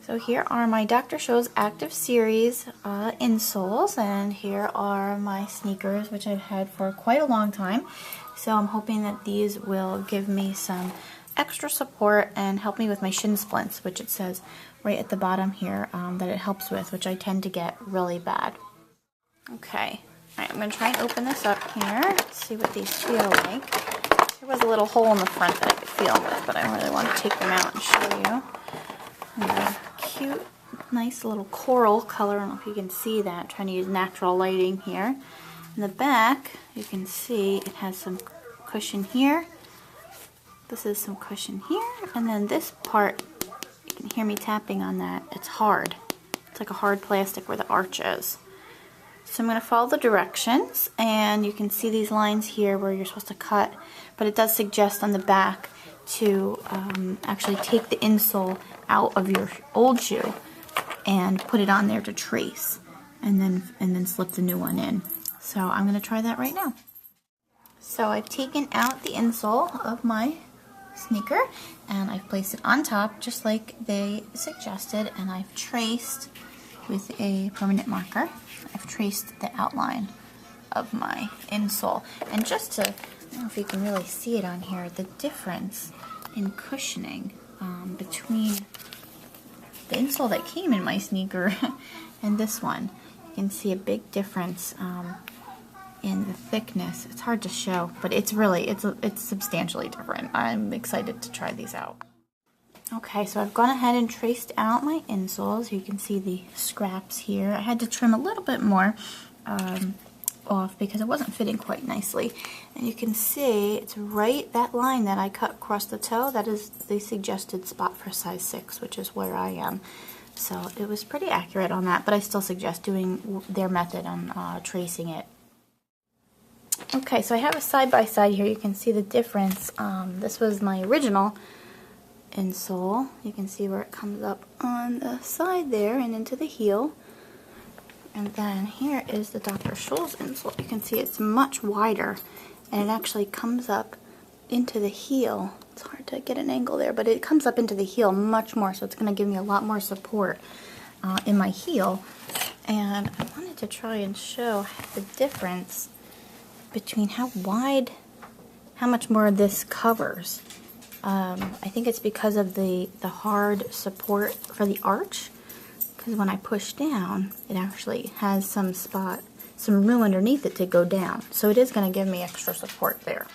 So here are my Dr. Scholl's Active Series insoles, and here are my sneakers, which I've had for quite a long time. So I'm hoping that these will give me some extra support and help me with my shin splints, which it says right at the bottom here that it helps with, which I tend to get really bad. Okay, all right, I'm going to try and open this up here, see what these feel like. There was a little hole in the front that I could feel with, but I really want to take them out and show you. And they're cute, nice little coral color. I don't know if you can see that. I'm trying to use natural lighting here. In the back, you can see it has some cushion here. This is some cushion here. And then this part, you can hear me tapping on that. It's hard. It's like a hard plastic where the arch is. So I'm going to follow the directions, and you can see these lines here where you're supposed to cut, but it does suggest on the back to actually take the insole out of your old shoe and put it on there to trace, and then slip the new one in. So I'm going to try that right now. So I've taken out the insole of my sneaker and I've placed it on top just like they suggested, and I've traced with a permanent marker. I've traced the outline of my insole, and just to, I don't know if you can really see it on here, the difference in cushioning between the insole that came in my sneaker and this one. You can see a big difference in the thickness. It's hard to show, but it's really, it's substantially different. I'm excited to try these out. Okay, so I've gone ahead and traced out my insoles. You can see the scraps here. I had to trim a little bit more off because it wasn't fitting quite nicely. And you can see it's right, that line that I cut across the toe, that is the suggested spot for size 6, which is where I am. So it was pretty accurate on that, but I still suggest doing their method on tracing it. Okay, so I have a side-by-side here. You can see the difference. This was my original insole. You can see where it comes up on the side there and into the heel. And then here is the Dr. Scholl's insole. You can see it's much wider, and it actually comes up into the heel. It's hard to get an angle there, but it comes up into the heel much more, so it's going to give me a lot more support in my heel. And I wanted to try and show the difference between how wide, how much more this covers. I think it's because of the hard support for the arch, because when I push down, it actually has some room underneath it to go down. So it is going to give me extra support there.